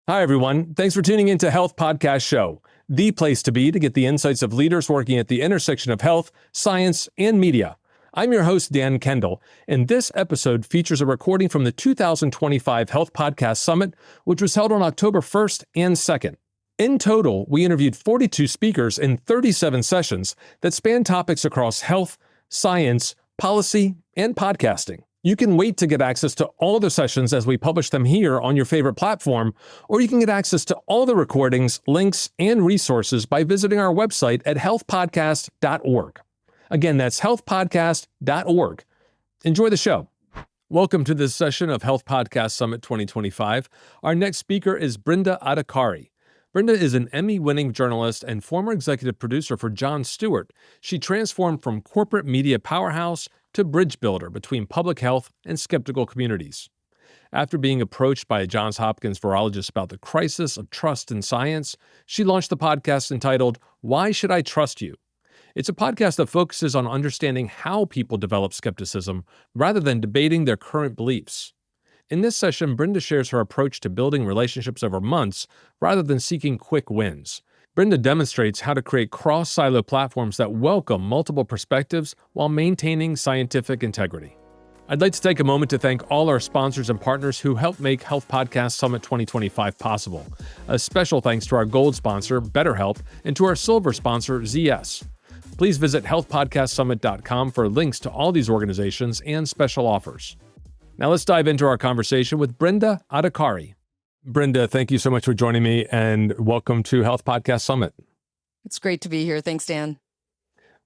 Hi, everyone. Thanks for tuning into Health Podcast Show, the place to be to get the insights of leaders working at the intersection of health, science, and media. I'm your host, Dan Kendall, and this episode features a recording from the 2025 Health Podcast Summit, which was held on October 1st and 2nd. In total, we interviewed 42 speakers in 37 sessions that span topics across health, science, policy, and podcasting. You can wait to get access to all the sessions as we publish them here on your favorite platform, or you can get access to all the recordings, links, and resources by visiting our website at healthpodcast.org. Again, that's healthpodcast.org. Enjoy the show. Welcome to this session of Health Podcast Summit 2025. Our next speaker is Brinda Adhikari. Brinda is an Emmy-winning journalist and former executive producer for Jon Stewart. She transformed from corporate media powerhouse to bridge builder between public health and skeptical communities. After being approached by a Johns Hopkins virologist about the crisis of trust in science, she launched the podcast entitled, Why Should I Trust You? It's a podcast that focuses on understanding how people develop skepticism rather than debating their current beliefs. In this session, Brinda shares her approach to building relationships over months rather than seeking quick wins. Brinda demonstrates how to create cross-silo platforms that welcome multiple perspectives while maintaining scientific integrity. I'd like to take a moment to thank all our sponsors and partners who helped make Health Podcast Summit 2025 possible. A special thanks to our gold sponsor, BetterHelp, and to our silver sponsor, ZS. Please visit healthpodcastsummit.com for links to all these organizations and special offers. Now let's dive into our conversation with Brinda Adhikari. Brinda, thank you so much for joining me and welcome to Health Podcast Summit. It's great to be here. Thanks, Dan.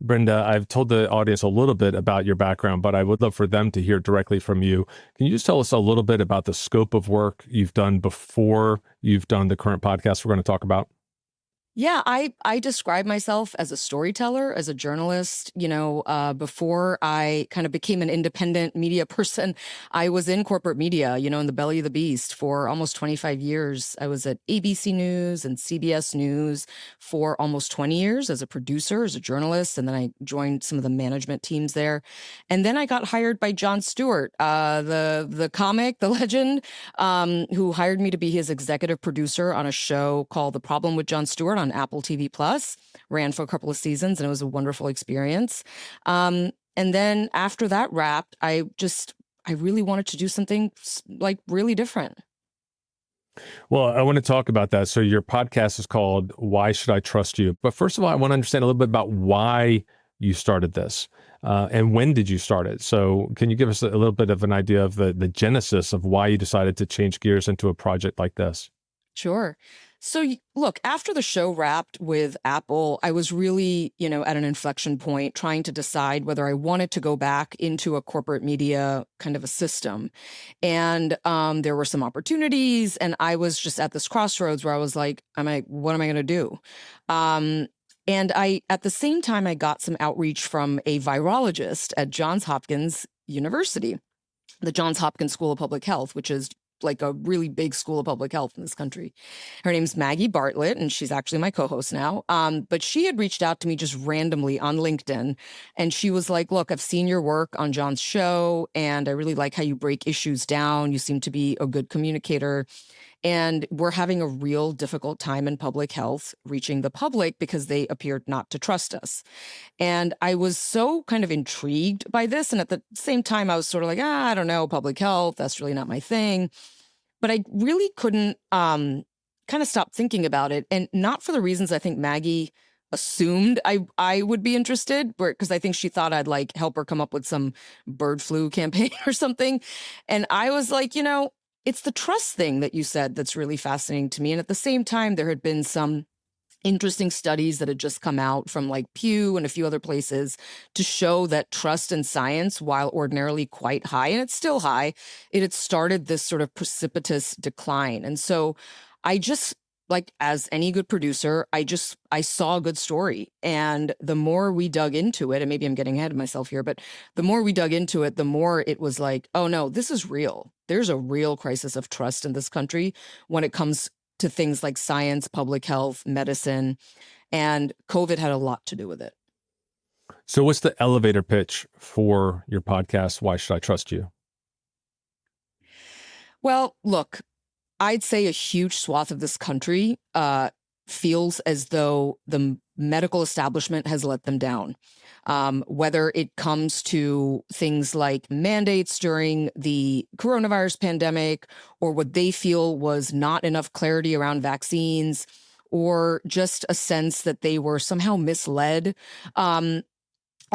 Brinda, I've told the audience a little bit about your background, but I would love for them to hear directly from you. Can you just tell us a little bit about the scope of work you've done before you've done the current podcast we're going to talk about? Yeah, I describe myself as a storyteller, as a journalist. Before I kind of became an independent media person, I was in corporate media, in the belly of the beast for almost 25 years. I was at ABC News and CBS News for almost 20 years as a producer, as a journalist, and then I joined some of the management teams there. And then I got hired by Jon Stewart, the comic, the legend, who hired me to be his executive producer on a show called The Problem with Jon Stewart on Apple TV Plus. Ran for a couple of seasons, and it was a wonderful experience. And then after that wrapped, I really wanted to do something like really different. Well, I want to talk about that. So your podcast is called Why Should I Trust You? But first of all, I want to understand a little bit about why you started this and when did you start it? So can you give us a little bit of an idea of the genesis of why you decided to change gears into a project like this? Sure. So look, after the show wrapped with Apple, I was really, at an inflection point trying to decide whether I wanted to go back into a corporate media kind of a system. And there were some opportunities, and I was just at this crossroads where I was like, what am I going to do? And at the same time, I got some outreach from a virologist at Johns Hopkins University, the Johns Hopkins School of Public Health, which is like a really big school of public health in this country. Her name's Maggie Bartlett, and she's actually my co-host now. But she had reached out to me just randomly on LinkedIn, and she was like, look, I've seen your work on John's show, and I really like how you break issues down. You seem to be a good communicator. And we're having a real difficult time in public health reaching the public because they appeared not to trust us. And I was so kind of intrigued by this. And at the same time, I was sort of like, I don't know, public health, that's really not my thing. But I really couldn't kind of stop thinking about it. And not for the reasons I think Maggie assumed I would be interested, because I think she thought I'd like help her come up with some bird flu campaign or something. And I was like, it's the trust thing that you said that's really fascinating to me. And at the same time, there had been some interesting studies that had just come out from like Pew and a few other places to show that trust in science, while ordinarily quite high, and it's still high, it had started this sort of precipitous decline. And so I just, like as any good producer, I saw a good story. And the more we dug into it, and maybe I'm getting ahead of myself here, but the more we dug into it, the more it was like, oh no, this is real. There's a real crisis of trust in this country when it comes to things like science, public health, medicine, and COVID had a lot to do with it. So what's the elevator pitch for your podcast, Why Should I Trust You? Well, look, I'd say a huge swath of this country feels as though the medical establishment has let them down. Whether it comes to things like mandates during the coronavirus pandemic, or what they feel was not enough clarity around vaccines, or just a sense that they were somehow misled.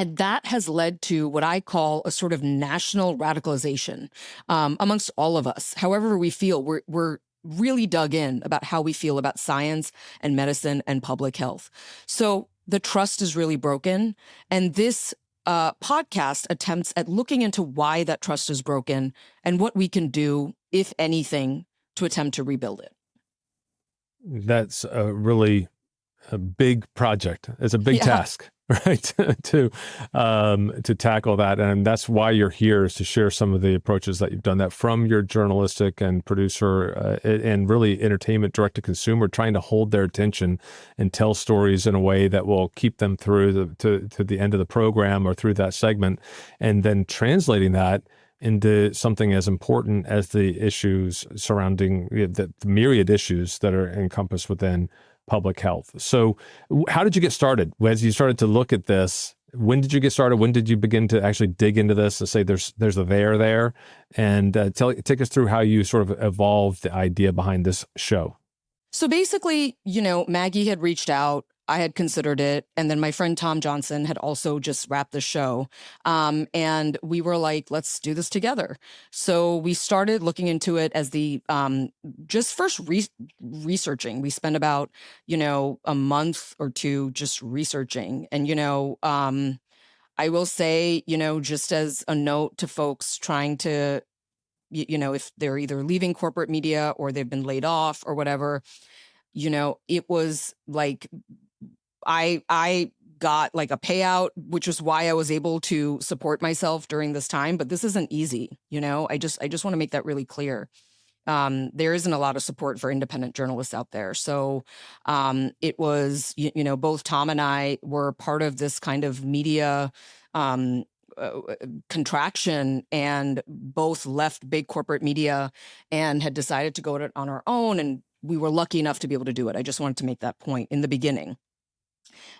And that has led to what I call a sort of national radicalization amongst all of us. However we feel, we're really dug in about how we feel about science and medicine and public health. So the trust is really broken. And this podcast attempts at looking into why that trust is broken and what we can do, if anything, to attempt to rebuild it. That's a big project. It's a big task, right? to tackle that, and that's why you're here, is to share some of the approaches that you've done that from your journalistic and producer and really entertainment direct to consumer, trying to hold their attention and tell stories in a way that will keep them through to the end of the program or through that segment, and then translating that into something as important as the issues surrounding the myriad issues that are encompassed within public health. So how did you get started? As you started to look at this, when did you get started? When did you begin to actually dig into this and say there's a there? And take us through how you sort of evolved the idea behind this show. So basically, Maggie had reached out. I had considered it. And then my friend Tom Johnson had also just wrapped the show. And we were like, let's do this together. So we started looking into it as the just first researching. We spent about, a month or two just researching. And, I will say, just as a note to folks trying to, if they're either leaving corporate media or they've been laid off or whatever, it was like, I got like a payout, which is why I was able to support myself during this time. But this isn't easy. I just want to make that really clear. There isn't a lot of support for independent journalists out there. So it was, both Tom and I were part of this kind of media contraction, and both left big corporate media and had decided to go at it on our own. And we were lucky enough to be able to do it. I just wanted to make that point in the beginning.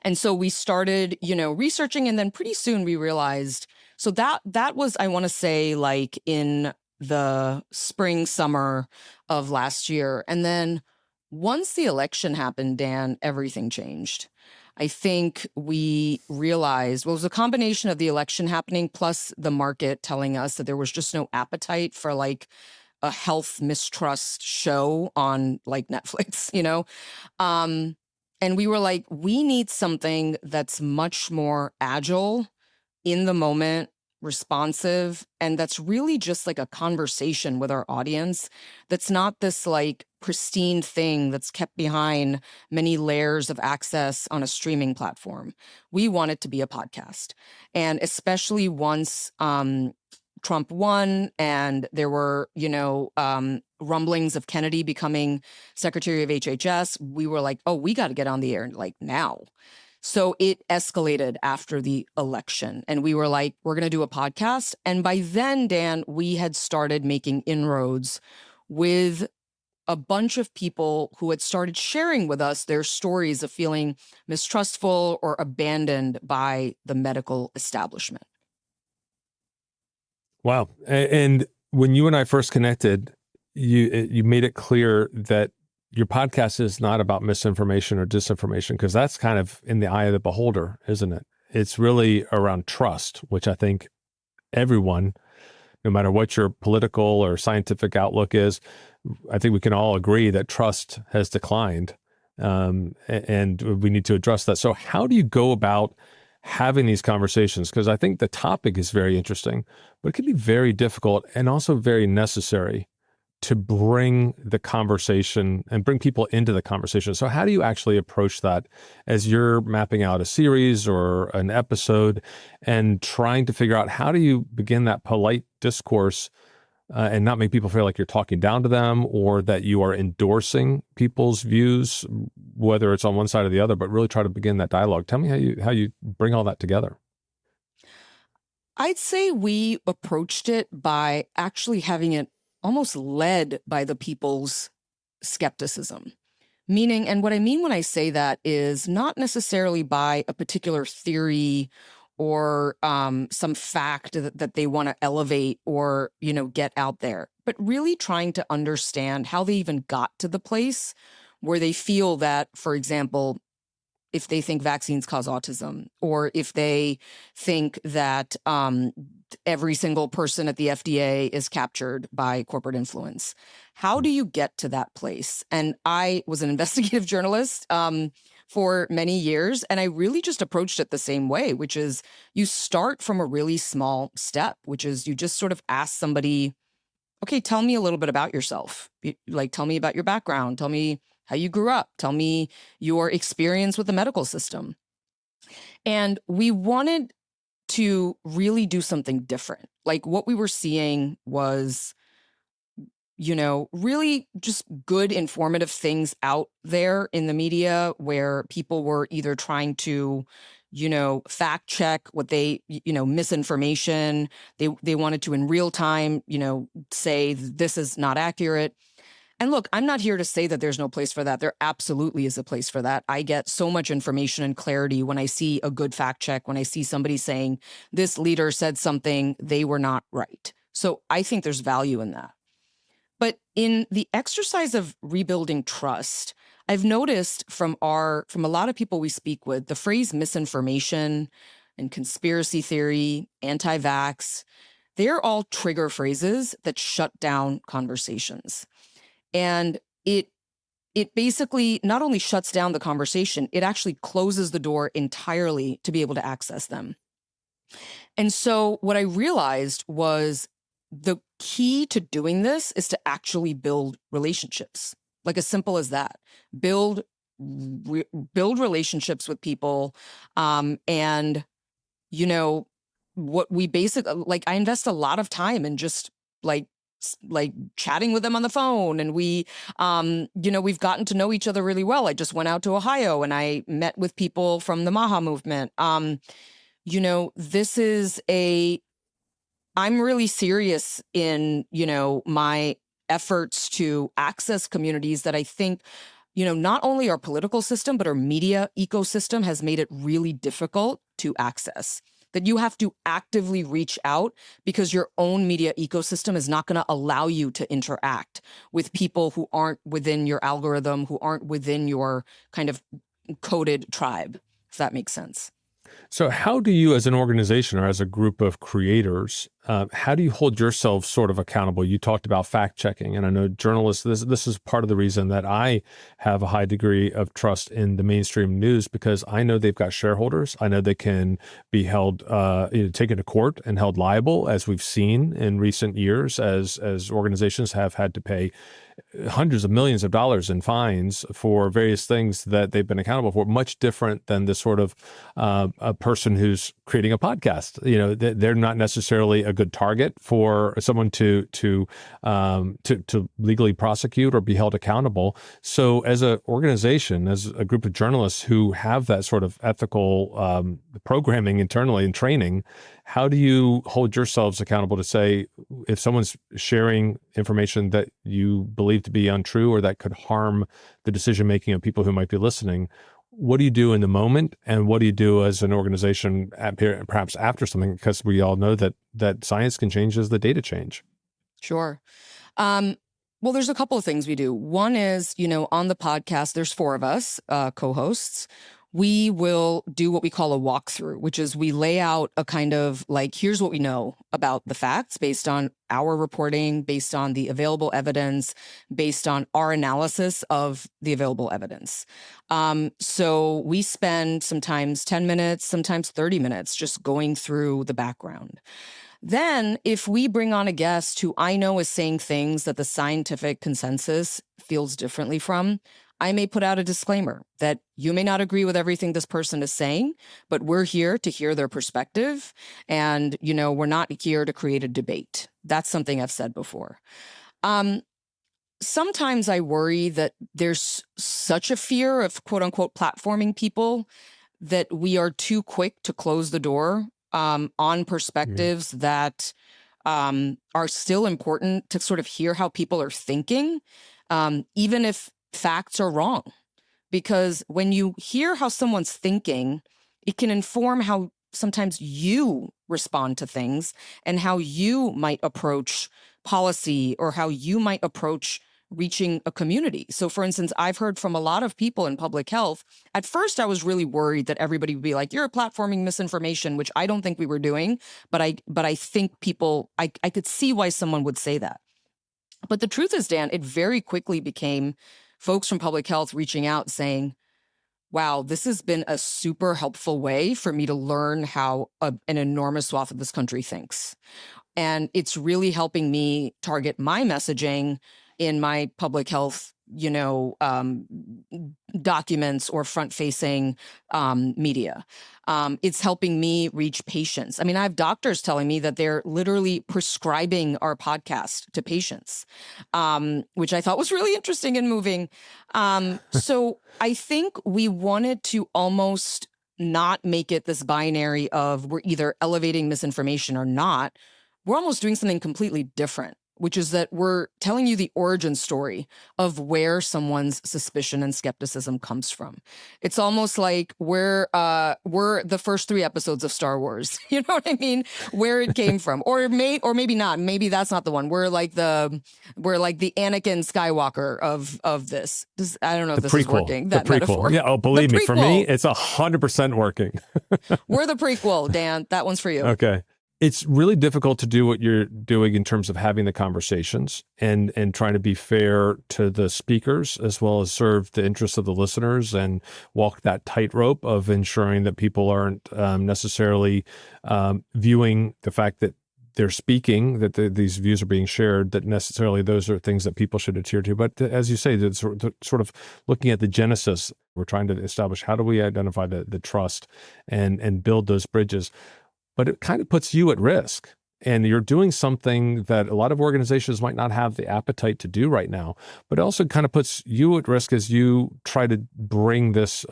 And so we started, researching, and then pretty soon we realized, so that was, I want to say, like in the spring, summer of last year. And then once the election happened, Dan, everything changed. I think we realized, well, it was a combination of the election happening plus the market telling us that there was just no appetite for like a health mistrust show on like Netflix, And we were like, we need something that's much more agile, in the moment, responsive, and that's really just like a conversation with our audience. That's not this like pristine thing that's kept behind many layers of access on a streaming platform. We want it to be a podcast. And especially once Trump won and there were, rumblings of Kennedy becoming Secretary of HHS, we were like, oh, we got to get on the air like now. So it escalated after the election, and we were like, we're going to do a podcast. And by then, Dan, we had started making inroads with a bunch of people who had started sharing with us their stories of feeling mistrustful or abandoned by the medical establishment. Wow. And when you and I first connected, you made it clear that your podcast is not about misinformation or disinformation, because that's kind of in the eye of the beholder, isn't it? It's really around trust, which I think everyone, no matter what your political or scientific outlook is, I think we can all agree that trust has declined, and we need to address that. So how do you go about having these conversations? Because I think the topic is very interesting, but it can be very difficult and also very necessary to bring the conversation and bring people into the conversation. So how do you actually approach that as you're mapping out a series or an episode and trying to figure out how do you begin that polite discourse and not make people feel like you're talking down to them or that you are endorsing people's views, whether it's on one side or the other, but really try to begin that dialogue. Tell me how you bring all that together. I'd say we approached it by actually having it almost led by the people's skepticism. Meaning, and what I mean when I say that is not necessarily by a particular theory or some fact that they want to elevate or, get out there, but really trying to understand how they even got to the place where they feel that, for example, if they think vaccines cause autism, or if they think that every single person at the FDA is captured by corporate influence. How do you get to that place? And I was an investigative journalist for many years, and I really just approached it the same way, which is you start from a really small step, which is you just sort of ask somebody, okay, tell me a little bit about yourself. Like, tell me about your background. Tell me how you grew up. Tell me your experience with the medical system. And we wanted to really do something different. Like, what we were seeing was, really just good, informative things out there in the media where people were either trying to, fact check what they, misinformation. They wanted to in real time, say this is not accurate. And look, I'm not here to say that there's no place for that. There absolutely is a place for that. I get so much information and clarity when I see a good fact check, when I see somebody saying this leader said something, they were not right. So I think there's value in that. But in the exercise of rebuilding trust, I've noticed from a lot of people we speak with, the phrase misinformation and conspiracy theory, anti-vax, they're all trigger phrases that shut down conversations. And it basically not only shuts down the conversation, it actually closes the door entirely to be able to access them. And so what I realized was the key to doing this is to actually build relationships, like as simple as that. Build relationships with people. And, what we basically, like, I invest a lot of time in just like chatting with them on the phone. And we've gotten to know each other really well. I just went out to Ohio and I met with people from the MAHA movement. I'm really serious in, my efforts to access communities that I think, not only our political system, but our media ecosystem has made it really difficult to access. That you have to actively reach out because your own media ecosystem is not going to allow you to interact with people who aren't within your algorithm, who aren't within your kind of coded tribe, if that makes sense. So how do you, as an organization or as a group of creators, how do you hold yourselves sort of accountable? You talked about fact checking, and I know journalists, this is part of the reason that I have a high degree of trust in the mainstream news, because I know they've got shareholders. I know they can be held, taken to court and held liable, as we've seen in recent years, as organizations have had to pay hundreds of millions of dollars in fines for various things that they've been accountable for, much different than the sort of a person who's creating a podcast. They're not necessarily a good target for someone to legally prosecute or be held accountable. So as an organization, as a group of journalists who have that sort of ethical programming internally and training, how do you hold yourselves accountable to say, if someone's sharing information that you believe to be untrue or that could harm the decision-making of people who might be listening, what do you do in the moment? And what do you do as an organization perhaps after something? Because we all know that science can change as the data change. Sure. Well, there's a couple of things we do. One is, on the podcast, there's 4 of us, co-hosts. We will do what we call a walkthrough, which is we lay out a kind of like, here's what we know about the facts based on our reporting, based on the available evidence, based on our analysis of the available evidence. So we spend sometimes 10 minutes, sometimes 30 minutes just going through the background. Then if we bring on a guest who I know is saying things that the scientific consensus feels differently from, I may put out a disclaimer that you may not agree with everything this person is saying, but we're here to hear their perspective. And, we're not here to create a debate. That's something I've said before. Sometimes I worry that there's such a fear of quote unquote platforming people that we are too quick to close the door on perspectives that are still important to sort of hear how people are thinking. even if facts are wrong. Because when you hear how someone's thinking, it can inform how sometimes you respond to things and how you might approach policy or how you might approach reaching a community. So for instance, I've heard from a lot of people in public health. At first, I was really worried that everybody would be like, you're platforming misinformation, which I don't think we were doing. But I think people, I could see why someone would say that. But the truth is, Dan, it very quickly became folks from public health reaching out saying, wow, this has been a super helpful way for me to learn how an enormous swath of this country thinks. And it's really helping me target my messaging in my public health, documents or front-facing media. It's helping me reach patients. I mean, I have doctors telling me that they're literally prescribing our podcast to patients, which I thought was really interesting and moving. So I think we wanted to almost not make it this binary of we're either elevating misinformation or not. We're almost doing something completely different, which is that we're telling you the origin story of where someone's suspicion and skepticism comes from. It's almost like we're the first 3 episodes of Star Wars. You know what I mean? Where it came from, or maybe not. Maybe that's not the one. We're like the Anakin Skywalker of this. I don't know if this is working. That metaphor. Yeah. Oh, believe me, for me, it's 100% working. We're the prequel, Dan. That one's for you. Okay. It's really difficult to do what you're doing in terms of having the conversations and trying to be fair to the speakers as well as serve the interests of the listeners and walk that tightrope of ensuring that people aren't necessarily viewing the fact that they're speaking, that these views are being shared, that necessarily those are things that people should adhere to. But as you say, sort of looking at the genesis, we're trying to establish how do we identify the trust and build those bridges. But it kind of puts you at risk. And you're doing something that a lot of organizations might not have the appetite to do right now. But it also kind of puts you at risk as you try to bring this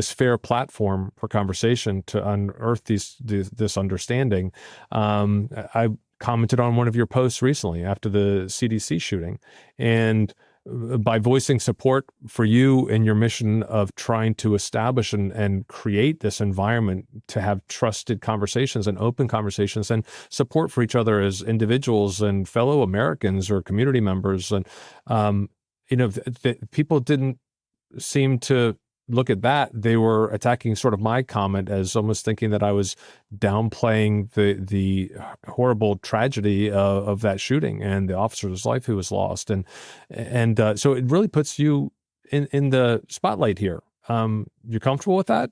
fair platform for conversation to unearth this understanding. I commented on one of your posts recently after the CDC shooting, and by voicing support for you and your mission of trying to establish and create this environment to have trusted conversations and open conversations and support for each other as individuals and fellow Americans or community members. And, people didn't seem to look at that. They were attacking sort of my comment as almost thinking that I was downplaying the horrible tragedy of that shooting and the officer's life who was lost. And so it really puts you in the spotlight here. You're comfortable with that?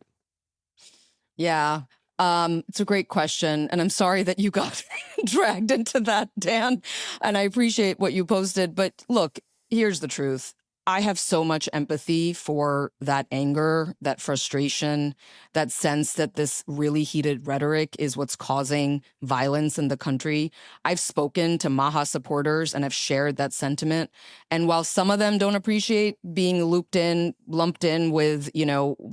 Yeah. It's a great question. And I'm sorry that you got dragged into that, Dan. And I appreciate what you posted. But look, here's the truth. I have so much empathy for that anger, that frustration, that sense that this really heated rhetoric is what's causing violence in the country. I've spoken to Maha supporters and have shared that sentiment. And while some of them don't appreciate being lumped in with,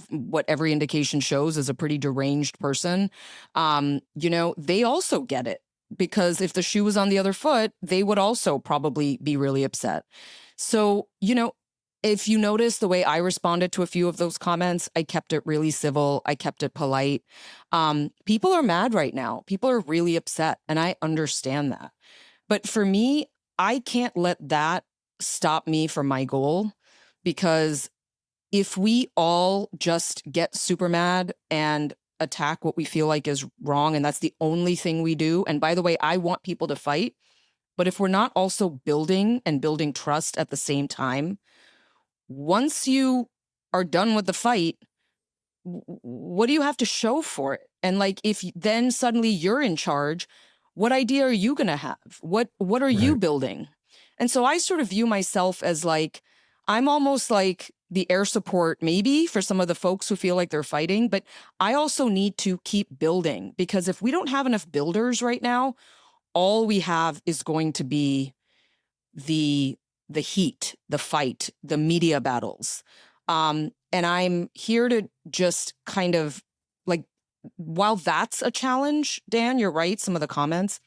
what every indication shows is a pretty deranged person, they also get it. Because if the shoe was on the other foot, they would also probably be really upset. So, if you notice the way I responded to a few of those comments, I kept it really civil. I kept it polite. People are mad right now. People are really upset, and I understand that. But for me, I can't let that stop me from my goal, because if we all just get super mad and attack what we feel like is wrong, and that's the only thing we do, and by the way, I want people to fight, but if we're not also building trust at the same time, once you are done with the fight, what do you have to show for it? And if then suddenly you're in charge, what idea are you going to have? What are you building? And so I sort of view myself as I'm almost like the air support maybe for some of the folks who feel like they're fighting, but I also need to keep building, because if we don't have enough builders right now, all we have is going to be the heat, the fight, the media battles. And I'm here to just kind of while that's a challenge, Dan, you're right, some of the comments,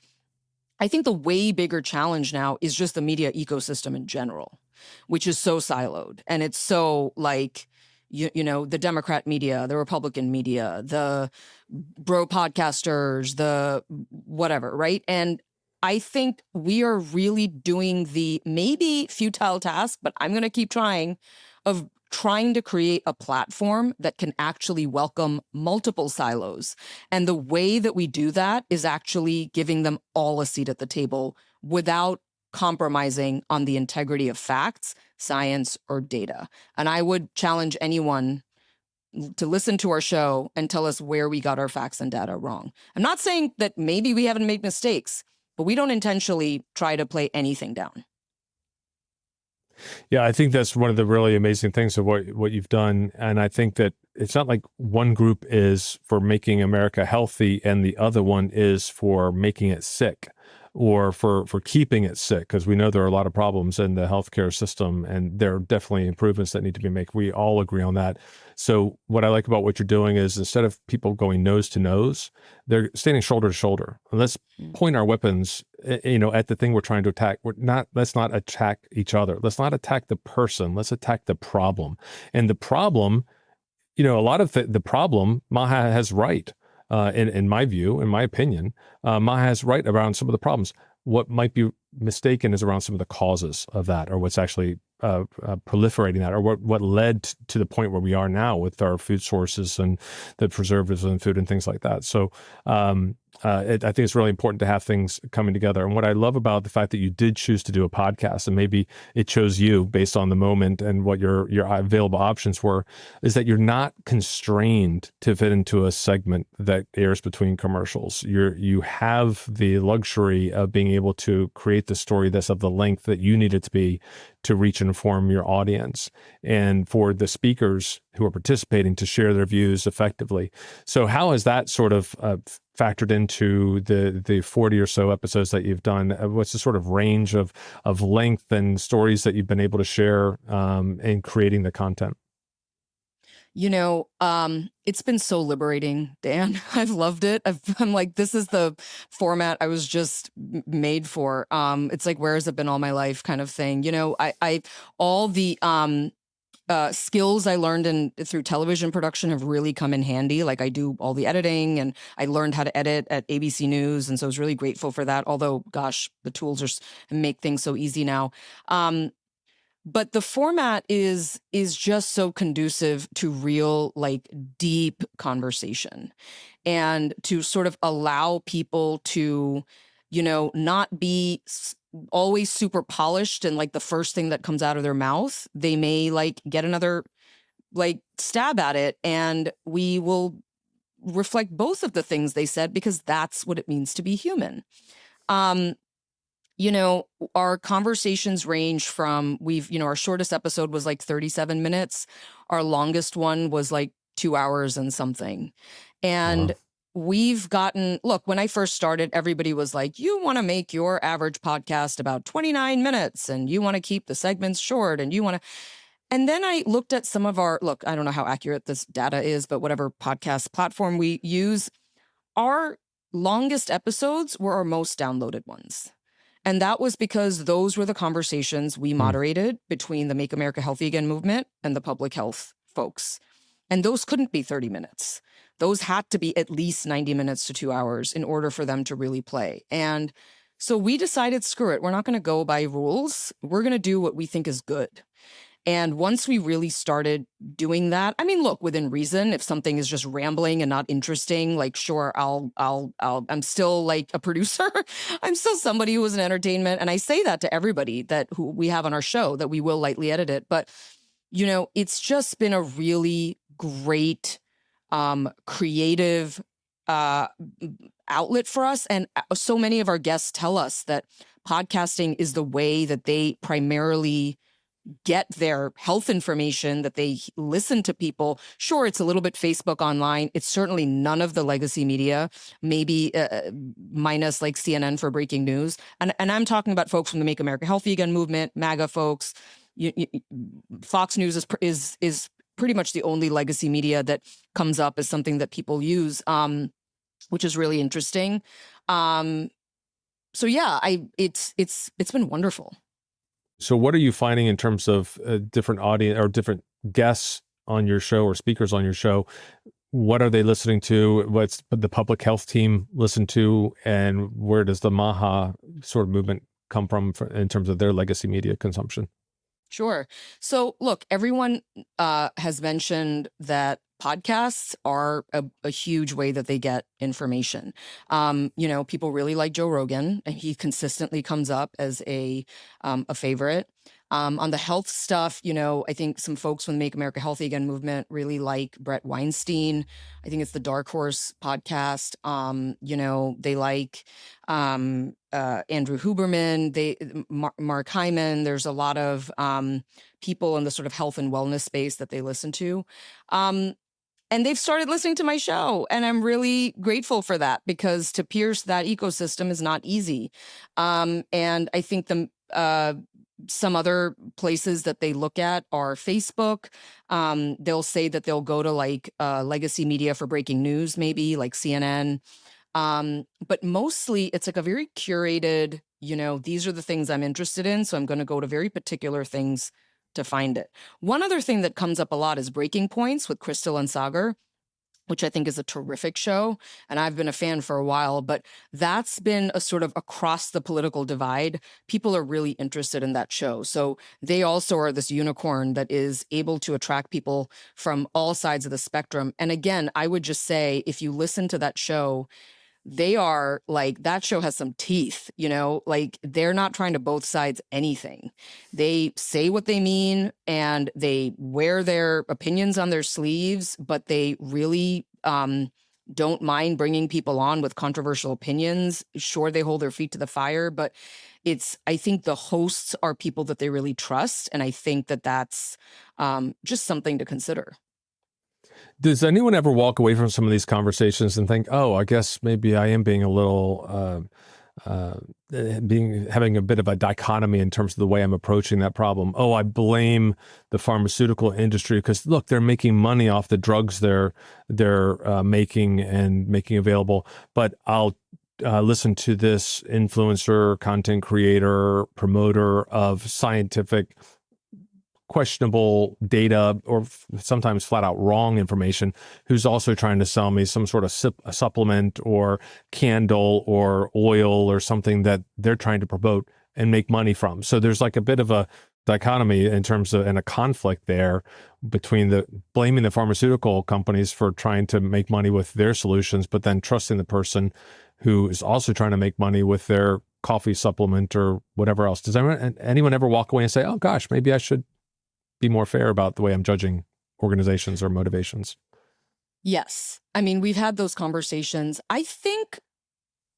I think the way bigger challenge now is just the media ecosystem in general. which is so siloed. And it's so like, you know, the Democrat media, the Republican media, the bro podcasters, the whatever, right? And I think we are really doing the maybe futile task, but I'm going to keep trying, of trying to create a platform that can actually welcome multiple silos. And the way that we do that is actually giving them all a seat at the table without compromising on the integrity of facts, science, or data. And I would challenge anyone to listen to our show and tell us where we got our facts and data wrong. I'm not saying that maybe we haven't made mistakes, but we don't intentionally try to play anything down. Yeah, I think that's one of the really amazing things of what you've done. And I think that it's not like one group is for making America healthy and the other one is for making it sick or for keeping it sick, because we know there are a lot of problems in the healthcare system and there are definitely improvements that need to be made. We all agree on that. So what I like about what you're doing is instead of people going nose to nose, they're standing shoulder to shoulder. Let's point our weapons, at the thing we're trying to attack. Let's not attack each other. Let's not attack the person. Let's attack the problem. And the problem, a lot of the problem, Maha has right. In my view, in my opinion, Maha has right around some of the problems. What might be mistaken is around some of the causes of that, or what's actually proliferating that, or what led to the point where we are now with our food sources and the preservatives in food and things like that. So I think it's really important to have things coming together. And what I love about the fact that you did choose to do a podcast, and maybe it chose you based on the moment and what your available options were, is that you're not constrained to fit into a segment that airs between commercials. You have the luxury of being able to create the story that's of the length that you need it to be to reach and inform your audience, and for the speakers who are participating to share their views effectively. So how has that sort of factored into the 40 or so episodes that you've done? What's the sort of range of length and stories that you've been able to share in creating the content? It's been so liberating, Dan. I've loved it. I'm like, this is the format I was just made for. It's like, where has it been all my life kind of thing. I all the skills I learned through television production have really come in handy. Like, I do all the editing, and I learned how to edit at ABC News. And so I was really grateful for that. Although, gosh, the tools make things so easy now. But the format is just so conducive to real, like, deep conversation, and to sort of allow people to, not be always super polished and like the first thing that comes out of their mouth. They may like get another like stab at it, and we will reflect both of the things they said, because that's what it means to be human. Our conversations range from our shortest episode was like 37 minutes. Our longest one was like 2 hours and something. And look, when I first started, everybody was like, you want to make your average podcast about 29 minutes and you want to keep the segments short and and then I looked at some of look, I don't know how accurate this data is, but whatever podcast platform we use, our longest episodes were our most downloaded ones. And that was because those were the conversations we moderated between the Make America Healthy Again movement and the public health folks. And those couldn't be 30 minutes. Those had to be at least 90 minutes to 2 hours in order for them to really play. And so we decided, screw it, we're not going to go by rules. We're going to do what we think is good. And once we really started doing that, I mean, look, within reason, if something is just rambling and not interesting, like, sure, I'm still like a producer. I'm still somebody who is in entertainment. And I say that to everybody who we have on our show, that we will lightly edit it. But, it's just been a really great, creative outlet for us. And so many of our guests tell us that podcasting is the way that they primarily get their health information, that they listen to people. Sure, it's a little bit Facebook online. It's certainly none of the legacy media, maybe minus like CNN for breaking news. And I'm talking about folks from the Make America Healthy Again movement, MAGA folks. Fox News is pretty much the only legacy media that comes up as something that people use, which is really interesting. So yeah, it's been wonderful. So what are you finding in terms of different audience or different guests on your show or speakers on your show? What are they listening to? What's the public health team listen to? And where does the MAHA sort of movement come from in terms of their legacy media consumption? Sure. So look, everyone has mentioned that podcasts are a huge way that they get information. People really like Joe Rogan, and he consistently comes up as a favorite. On the health stuff, I think some folks from the Make America Healthy Again movement really like Brett Weinstein. I think it's the Dark Horse podcast. They like Andrew Huberman, Mark Hyman. There's a lot of people in the sort of health and wellness space that they listen to. And they've started listening to my show, and I'm really grateful for that, because to pierce that ecosystem is not easy. And I think some other places that they look at are Facebook. They'll say that they'll go to like legacy media for breaking news, maybe like CNN. But mostly it's like a very curated, these are the things I'm interested in, so I'm going to go to very particular things to find it. One other thing that comes up a lot is Breaking Points with Crystal and Sagar, which I think is a terrific show. And I've been a fan for a while, but that's been a sort of across the political divide. People are really interested in that show. So they also are this unicorn that is able to attract people from all sides of the spectrum. And again, I would just say, if you listen to that show, they are like, that show has some teeth, like they're not trying to both sides anything. They say what they mean and they wear their opinions on their sleeves, but they really don't mind bringing people on with controversial opinions. Sure, they hold their feet to the fire, but I think the hosts are people that they really trust. And I think that that's just something to consider. Does anyone ever walk away from some of these conversations and think, oh, I guess maybe I am being a little, having a bit of a dichotomy in terms of the way I'm approaching that problem? Oh, I blame the pharmaceutical industry because look, they're making money off the drugs they're making and making available, but I'll listen to this influencer, content creator, promoter of scientific questionable data or sometimes flat out wrong information, who's also trying to sell me some sort of supplement or candle or oil or something that they're trying to promote and make money from. So there's like a bit of a dichotomy in terms of, and a conflict there between blaming the pharmaceutical companies for trying to make money with their solutions, but then trusting the person who is also trying to make money with their coffee supplement or whatever else. Does anyone ever walk away and say, oh gosh, maybe I should be more fair about the way I'm judging organizations or motivations? Yes. I mean, we've had those conversations. I think,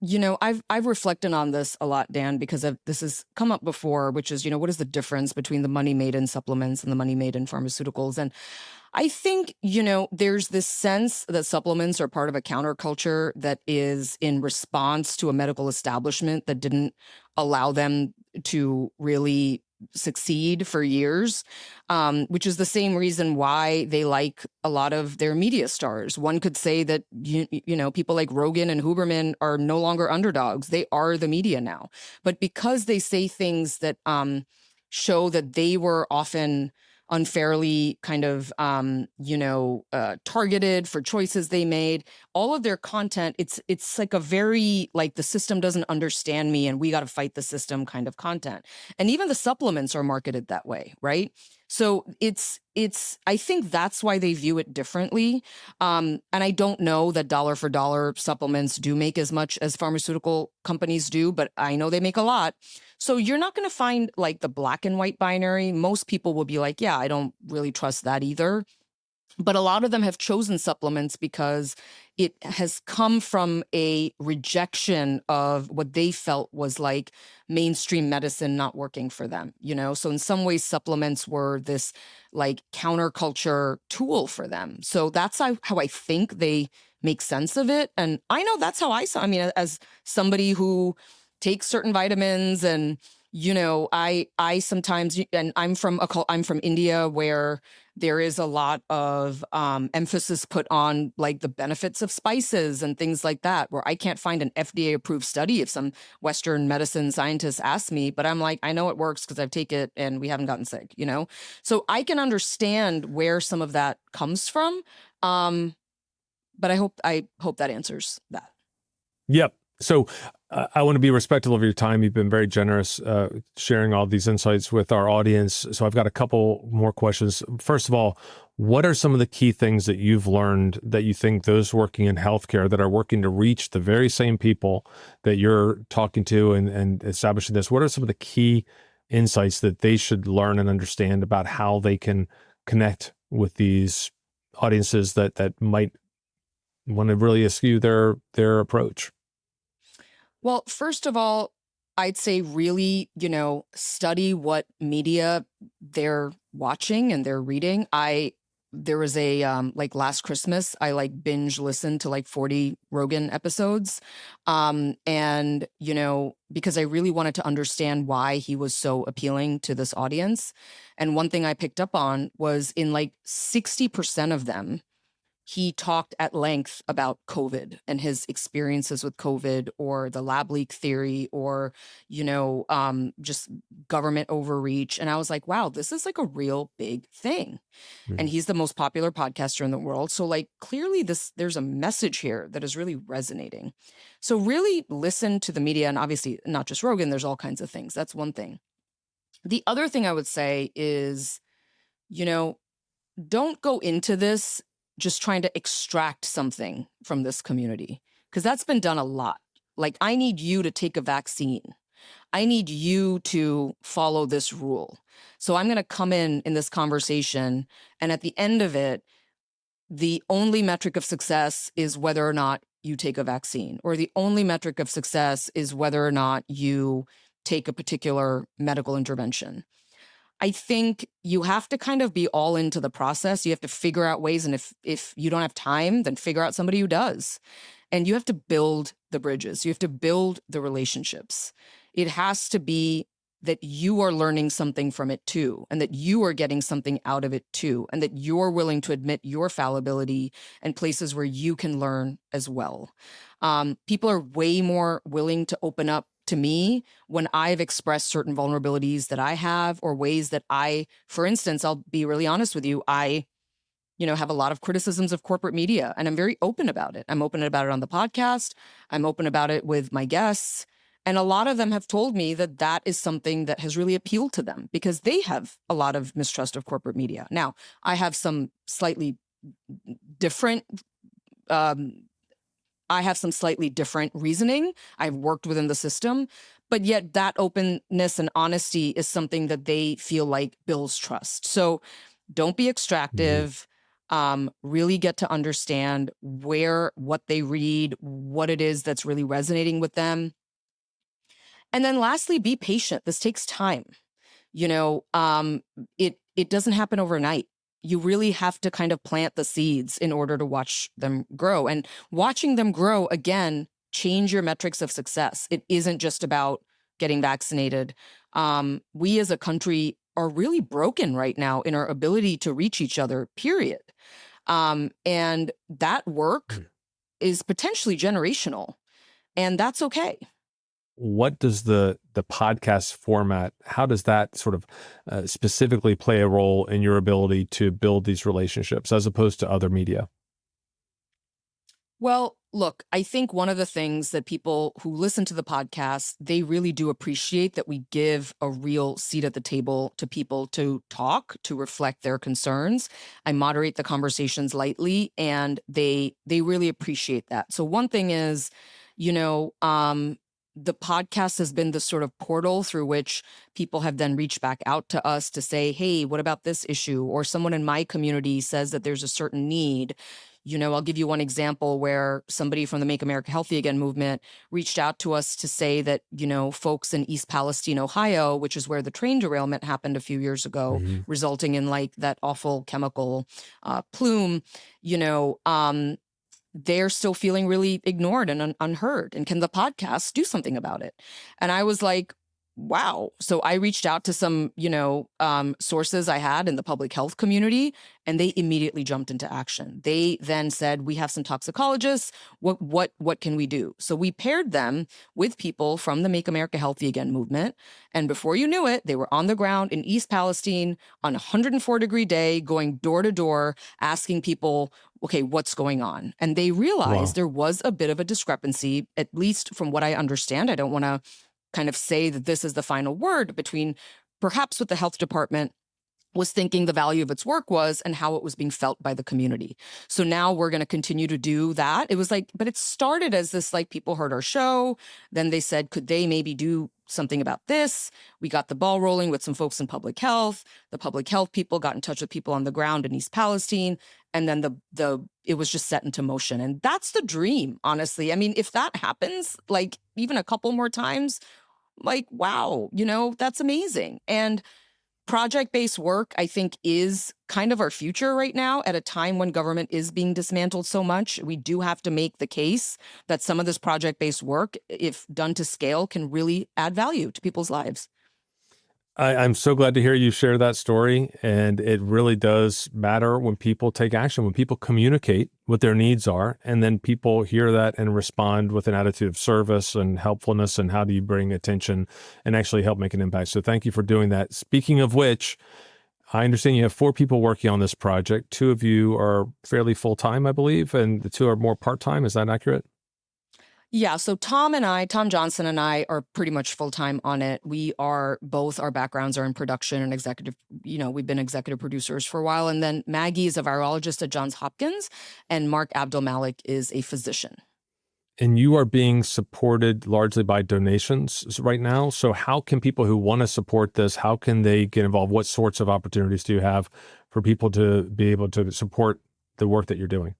I've reflected on this a lot, Dan, because this has come up before, which is, what is the difference between the money made in supplements and the money made in pharmaceuticals? And I think, there's this sense that supplements are part of a counterculture that is in response to a medical establishment that didn't allow them to really succeed for years, which is the same reason why they like a lot of their media stars. One could say that, people like Rogan and Huberman are no longer underdogs. They are the media now. But because they say things that show that they were often unfairly kind of, targeted for choices they made, all of their content, it's like a very, like, the system doesn't understand me and we got to fight the system kind of content. And even the supplements are marketed that way, right? So I think that's why they view it differently. And I don't know that dollar for dollar supplements do make as much as pharmaceutical companies do, but I know they make a lot. So you're not going to find like the black and white binary. Most people will be like, yeah, I don't really trust that either. But a lot of them have chosen supplements because it has come from a rejection of what they felt was like mainstream medicine not working for them, So in some ways, supplements were this like counterculture tool for them. So that's how I think they make sense of it. And I know that's how I saw, as somebody who takes certain vitamins and I sometimes, and I'm from India, where there is a lot of emphasis put on like the benefits of spices and things like that, where I can't find an FDA approved study if some Western medicine scientist asks me, but I'm like, I know it works because I've taken it and we haven't gotten sick, So I can understand where some of that comes from. But I hope that answers that. Yep. So I want to be respectful of your time. You've been very generous sharing all these insights with our audience. So I've got a couple more questions. First of all, what are some of the key things that you've learned that you think those working in healthcare that are working to reach the very same people that you're talking to and establishing this? What are some of the key insights that they should learn and understand about how they can connect with these audiences that might want to really eschew their approach? Well, first of all, I'd say really, study what media they're watching and they're reading. There was a like last Christmas, I like binge listened to like 40 Rogan episodes. And because I really wanted to understand why he was so appealing to this audience. And one thing I picked up on was in like 60% of them, he talked at length about COVID and his experiences with COVID, or the lab leak theory, or, just government overreach. And I was like, wow, this is like a real big thing. And he's the most popular podcaster in the world. So like clearly there's a message here that is really resonating. So really listen to the media, and obviously not just Rogan, there's all kinds of things. That's one thing. The other thing I would say is, don't go into this just trying to extract something from this community, because that's been done a lot. Like, I need you to take a vaccine. I need you to follow this rule. So I'm going to come in this conversation, and at the end of it, the only metric of success is whether or not you take a vaccine, or the only metric of success is whether or not you take a particular medical intervention. I think you have to kind of be all into the process. You have to figure out ways. And if you don't have time, then figure out somebody who does. And you have to build the bridges. You have to build the relationships. It has to be that you are learning something from it too, and that you are getting something out of it too, and that you're willing to admit your fallibility and places where you can learn as well. People are way more willing to open up to me when I've expressed certain vulnerabilities that I have, or ways that for instance, I'll be really honest with you, I have a lot of criticisms of corporate media, and I'm very open about it. I'm open about it on the podcast. I'm open about it with my guests. And a lot of them have told me that that is something that has really appealed to them, because they have a lot of mistrust of corporate media. Now, I have some slightly different reasoning. I've worked within the system, but yet that openness and honesty is something that they feel like builds trust. So don't be extractive. Really get to understand what they read, what it is that's really resonating with them. And then lastly, be patient. This takes time. It doesn't happen overnight. You really have to kind of plant the seeds in order to watch them grow. And watching them grow, again, change your metrics of success. It isn't just about getting vaccinated. We as a country are really broken right now in our ability to reach each other, period. And that work is potentially generational, and that's okay. What does the podcast format, how does that sort of specifically play a role in your ability to build these relationships as opposed to other media? Well, look, I think one of the things that people who listen to the podcast, they really do appreciate that we give a real seat at the table to people to talk, to reflect their concerns. I moderate the conversations lightly, and they really appreciate that. So one thing is, the podcast has been the sort of portal through which people have then reached back out to us to say, hey, what about this issue? Or someone in my community says that there's a certain need. I'll give you one example where somebody from the Make America Healthy Again movement reached out to us to say that, folks in East Palestine, Ohio, which is where the train derailment happened a few years ago, resulting in like that awful chemical plume, they're still feeling really ignored and unheard. And can the podcast do something about it? And I was like, wow. So I reached out to some, sources I had in the public health community, and they immediately jumped into action. They then said, "We have some toxicologists. What can we do?" So we paired them with people from the Make America Healthy Again movement, and before you knew it, they were on the ground in East Palestine on a 104-degree day, going door to door, asking people, "Okay, what's going on?" And they realized there was a bit of a discrepancy, at least from what I understand. I don't want to kind of say that this is the final word, between perhaps what the health department was thinking the value of its work was and how it was being felt by the community. So now we're going to continue to do that. It was like, but it started as this, like, people heard our show. Then they said, could they maybe do something about this? We got the ball rolling with some folks in public health. The public health people got in touch with people on the ground in East Palestine. And then it was just set into motion. And that's the dream, honestly. I mean, if that happens, like, even a couple more times, like, wow, that's amazing. And project-based work, I think, is kind of our future right now at a time when government is being dismantled so much. We do have to make the case that some of this project-based work, if done to scale, can really add value to people's lives. I'm so glad to hear you share that story. And it really does matter when people take action, when people communicate what their needs are, and then people hear that and respond with an attitude of service and helpfulness. And how do you bring attention and actually help make an impact? So thank you for doing that. Speaking of which, I understand you have 4 people working on this project. 2 of you are fairly full-time, I believe, and the 2 are more part-time. Is that accurate? Yeah, so Tom Johnson and I are pretty much full-time on it. We are both, our backgrounds are in production and executive, we've been executive producers for a while. And then Maggie is a virologist at Johns Hopkins, and Mark Abdul-Malik is a physician. And you are being supported largely by donations right now. So how can people who want to support this, how can they get involved? What sorts of opportunities do you have for people to be able to support the work that you're doing?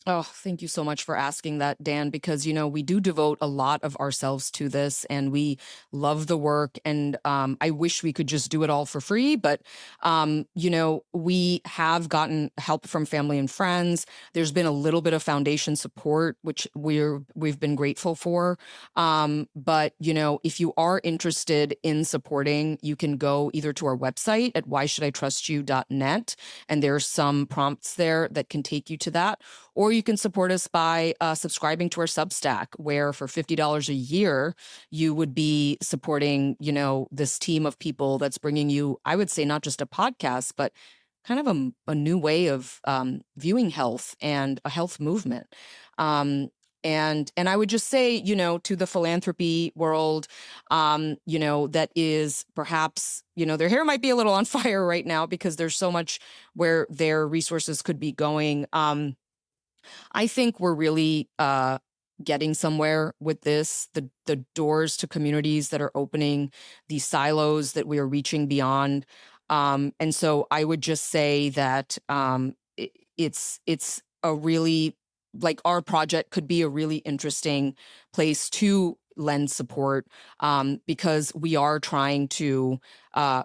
Oh, thank you so much for asking that, Dan, because, we do devote a lot of ourselves to this, and we love the work. And I wish we could just do it all for free. But, we have gotten help from family and friends. There's been a little bit of foundation support, which we've been grateful for. But, if you are interested in supporting, you can go either to our website at whyshouldItrustyou.net, and there's some prompts there that can take you to that. Or you can support us by subscribing to our Substack, where for $50 a year, you would be supporting, this team of people that's bringing you, I would say, not just a podcast, but kind of a new way of viewing health and a health movement. And I would just say, to the philanthropy world, that is perhaps, their hair might be a little on fire right now because there's so much where their resources could be going. I think we're really getting somewhere with this. The doors to communities that are opening, these silos that we are reaching beyond. And so I would just say that it's a really, like, our project could be a really interesting place to lend support, because we are trying to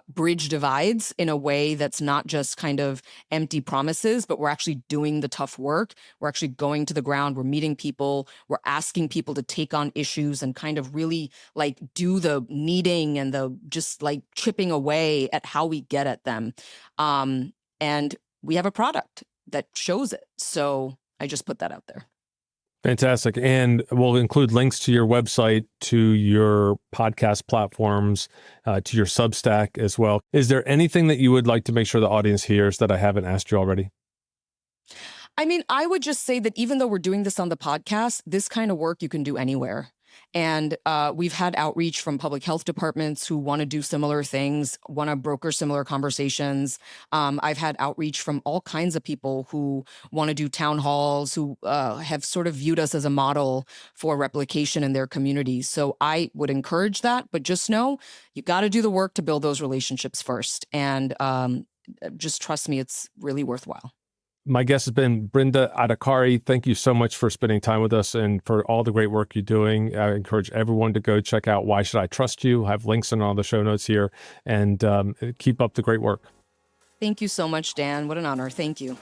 bridge divides in a way that's not just kind of empty promises, but we're actually doing the tough work. We're actually going to the ground. We're meeting people. We're asking people to take on issues and kind of really, like, do the kneading and the just, like, chipping away at how we get at them. And we have a product that shows it. So I just put that out there. Fantastic. And we'll include links to your website, to your podcast platforms, to your Substack as well. Is there anything that you would like to make sure the audience hears that I haven't asked you already? I mean, I would just say that even though we're doing this on the podcast, this kind of work you can do anywhere. And we've had outreach from public health departments who want to do similar things, want to broker similar conversations. I've had outreach from all kinds of people who want to do town halls, who have sort of viewed us as a model for replication in their communities. So I would encourage that, but just know you got to do the work to build those relationships first. And just trust me, it's really worthwhile. My guest has been Brinda Adhikari. Thank you so much for spending time with us and for all the great work you're doing. I encourage everyone to go check out Why Should I Trust You? I have links in all the show notes here, and keep up the great work. Thank you so much, Dan. What an honor. Thank you.